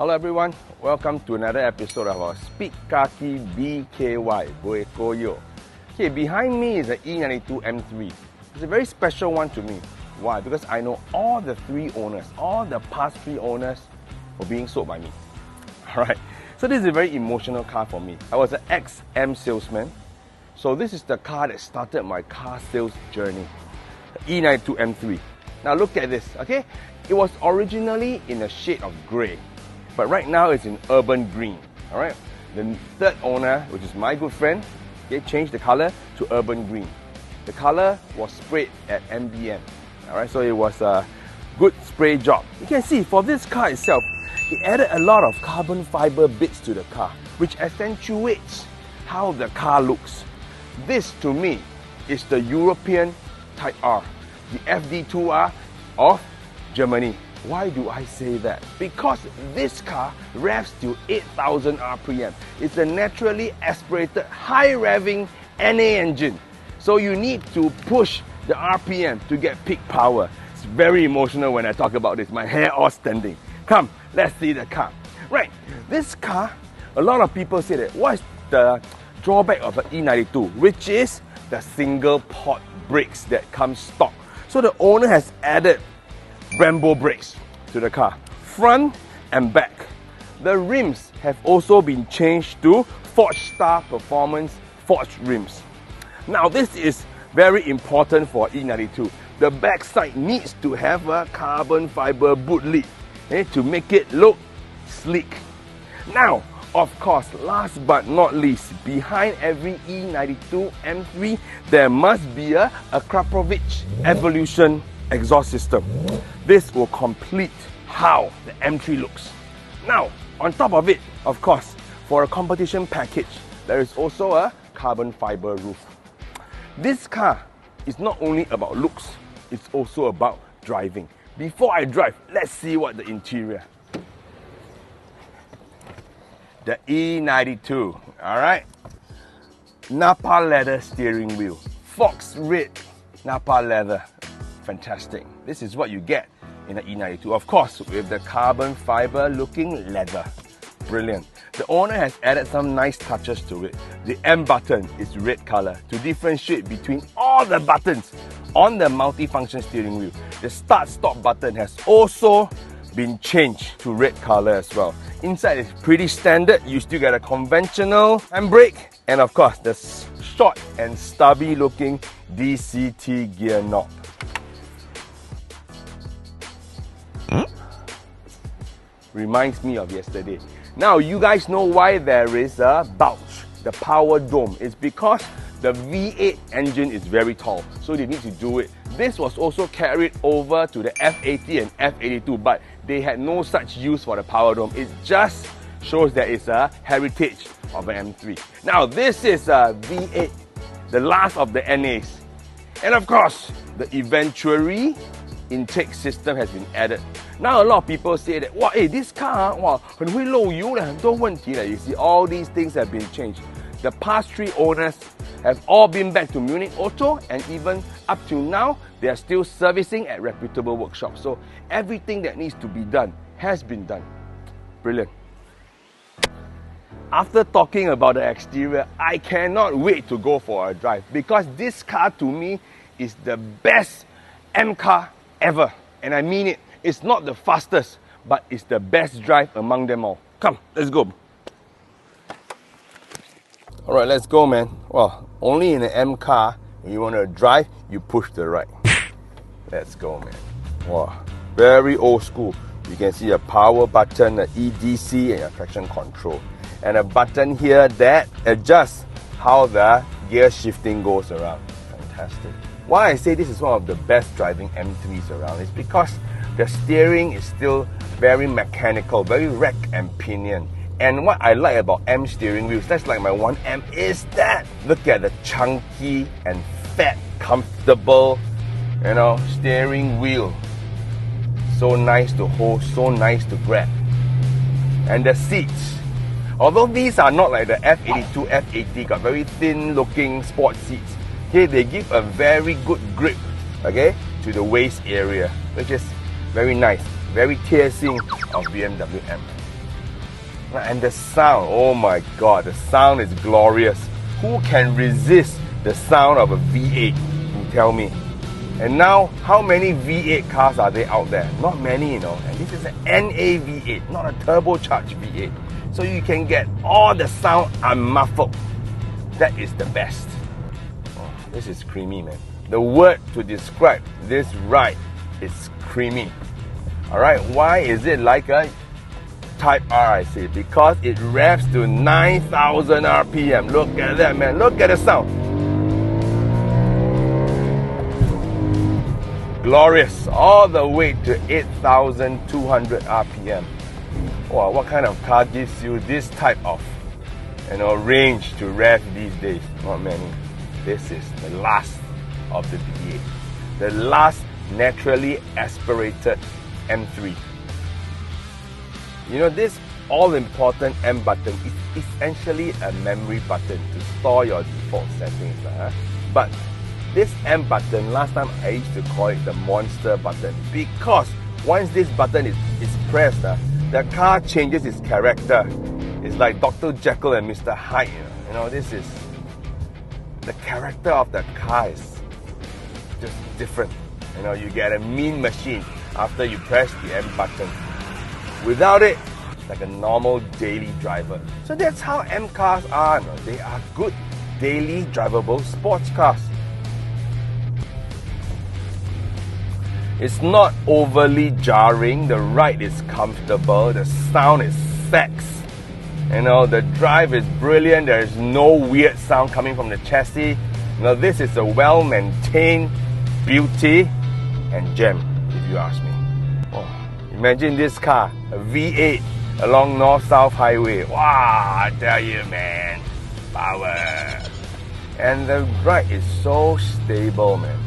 Hello everyone, welcome to another episode of our Speed Kaki BKY, Buey Ko Yok. Okay, behind me is an E92 M3. It's a very special one to me. Why? Because I know all the three owners, all the past three owners were being sold by me. Alright, so this is a very emotional car for me. I was an ex-M salesman, so this is the car that started my car sales journey. The E92 M3. Now look at this, okay? It was originally in a shade of grey, but right now it's in urban green. Alright, the third owner, which is my good friend, changed the color to urban green. The color was sprayed at MBM. Alright, so it was a good spray job. You can see for this car itself, it added a lot of carbon fiber bits to the car, which accentuates how the car looks. This to me is the European Type R, the FD2R of Germany. Why do I say that? Because this car revs to 8,000 RPM. It's a naturally aspirated, high-revving NA engine. So you need to push the RPM to get peak power. It's very emotional when I talk about this. My hair all standing. Come, let's see the car. Right, this car, a lot of people say that what's the drawback of an E92, which is the single pod brakes that come stock. So the owner has added Brembo brakes to the car, front and back. The rims have also been changed to Forged Star Performance forged rims. Now this is very important for E92. The back side needs to have a carbon fiber boot lid to make it look sleek. Now, of course, last but not least, behind every E92 M3, there must be a Krapovich Evolution exhaust system. This will complete how the M3 looks. Now, on top of it, of course, for a competition package, there is also a carbon fiber roof. This car is not only about looks, it's also about driving. Before I drive, let's see what the interior. The E92, alright? Napa leather steering wheel, fox red Napa leather. Fantastic. This is what you get in an E92. Of course, with the carbon fiber looking leather. Brilliant. The owner has added some nice touches to it. The M button is red color to differentiate between all the buttons on the multi-function steering wheel. The start-stop button has also been changed to red color as well. Inside is pretty standard. You still get a conventional handbrake, and of course the short and stubby looking DCT gear knob. Reminds me of yesterday. Now you guys know why there is a bulge, the power dome. It's because the V8 engine is very tall, so they need to do it. This was also carried over to the F80 and F82, but they had no such use for the power dome. It just shows that it's a heritage of an M3. Now this is a V8, the last of the NAs. And of course, the eventuary intake system has been added. Now a lot of people say that, wow, hey, this car, wow, 很会漏油了，很多问题了. You see, all these things have been changed. The past three owners have all been back to Munich Auto, and even up to now, they are still servicing at reputable workshops. So everything that needs to be done has been done. Brilliant. After talking about the exterior, I cannot wait to go for a drive, because this car to me is the best M car ever. And I mean it. It's not the fastest, but it's the best drive among them all. Come, let's go. Alright, let's go, man. Well, only in an M car, when you want to drive, you push the right. Let's go, man. Wow, very old school. You can see a power button, an EDC, and a traction control. And a button here that adjusts how the gear shifting goes around. Fantastic. Why I say this is one of the best driving M3s around is because the steering is still very mechanical, very rack and pinion. And what I like about M steering wheels, that's like my 1M, is that look at the chunky and fat, comfortable, steering wheel. So nice to hold, so nice to grab. And the seats, although these are not like the F82, F80, got very thin looking sport seats. Okay, they give a very good grip, okay, to the waist area, which is very nice, very 贴心 of BMW M. And the sound, oh my god, the sound is glorious. Who can resist the sound of a V8? You tell me. And now, how many V8 cars are there out there? Not many, you know. And this is an NA V8, not a turbocharged V8. So you can get all the sound unmuffled. That is the best. Oh, this is creamy, man. The word to describe this ride is creamy. Alright, why is it like a Type R, I say? Because it revs to 9,000 RPM. Look at that, man. Look at the sound. Glorious. All the way to 8,200 RPM. Wow, what kind of car gives you this type of, range to rev these days? Not many. This is the last of the V8. The last naturally aspirated M3. You know, this all-important M button is essentially a memory button to store your default settings. But this M button, last time I used to call it the monster button, because once this button is pressed, the car changes its character. It's like Dr. Jekyll and Mr. Hyde. You know, this is the character of the car is just different. You know, you get a mean machine after you press the M button. Without it, like a normal daily driver. So that's how M cars are. No? They are good daily drivable sports cars. It's not overly jarring. The ride is comfortable. The sound is sex. You know, the drive is brilliant. There is no weird sound coming from the chassis. You know, this is a well-maintained beauty and gem, if you ask me. Oh, imagine this car, a V8 along North-South Highway. Wow, I tell you, man, power. And the ride is so stable, man.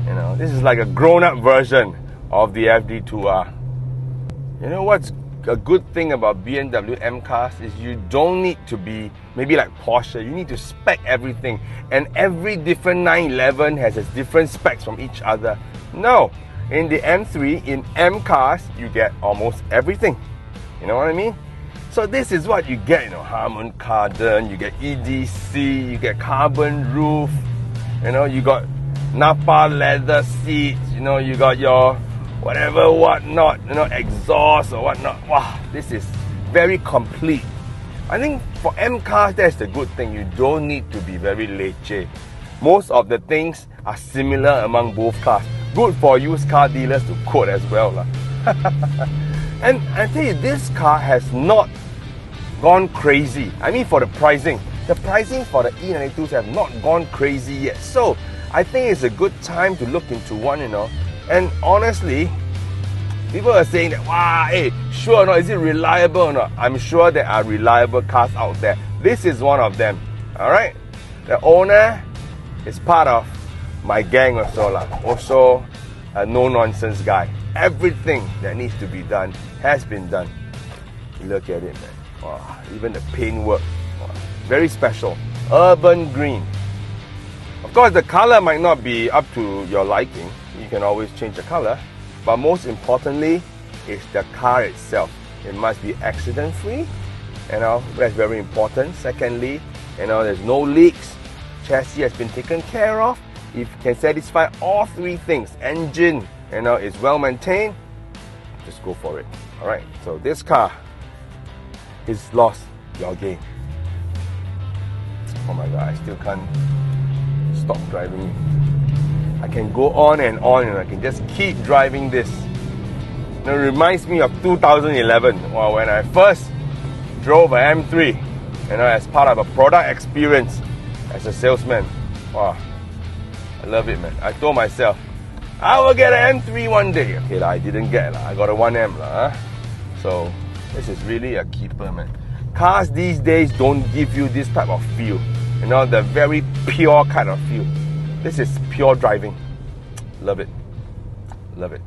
You know, this is like a grown-up version of the FD2R. You know what's a good thing about BMW M cars is you don't need to be maybe like Porsche. You need to spec everything, and every different 911 has its different specs from each other. No, in the M3, in M cars, you get almost everything. You know what I mean? So this is what you get, you know, Harman Kardon, you get EDC, you get carbon roof, you know, you got Napa leather seats, you know, you got your whatever, whatnot, you know, exhaust or whatnot. Wow, this is very complete. I think for M cars, that's the good thing. You don't need to be very leche. Most of the things are similar among both cars. Good for used car dealers to quote as well. And I tell you, this car has not gone crazy. I mean, for the pricing for the E92s have not gone crazy yet. So I think it's a good time to look into one, you know. And honestly, people are saying that, wow, hey, sure or not, is it reliable or not? I'm sure there are reliable cars out there. This is one of them, all right? The owner is part of my gang also, also a no-nonsense guy. Everything that needs to be done has been done. Look at it, man. Wow, even the paintwork, wow, very special. Urban green. Of course, the color might not be up to your liking. You can always change the color. But most importantly, is the car itself. It must be accident-free. You know, that's very important. Secondly, you know, there's no leaks. Chassis has been taken care of. If you can satisfy all three things, engine, you know, is well maintained, just go for it. All right. So this car is lost your game. Oh my God, I still can't stop driving it. I can go on and I can just keep driving this. You know, it reminds me of 2011, well, when I first drove an M3, you know, as part of a product experience as a salesman. Wow, I love it, man. I told myself, I will get an M3 one day. Okay, I didn't get it. I got a 1M. So this is really a keeper, man. Cars these days don't give you this type of feel. You know, the very pure kind of feel. This is pure driving. Love it. Love it.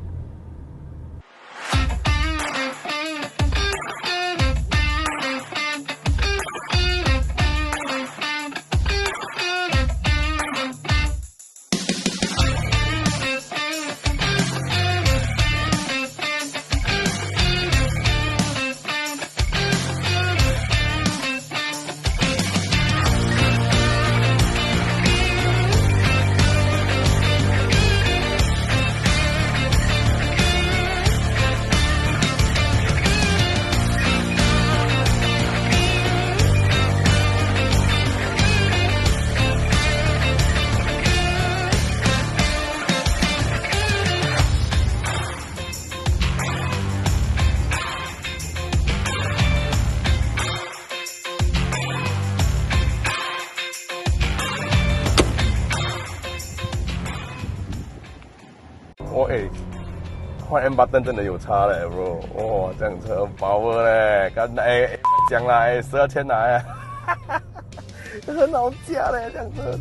哎，换 M button 真的有差嘞 ，bro。哇，这样车很 power 嘞，刚才讲啦，12千来啊，很好驾嘞，这样车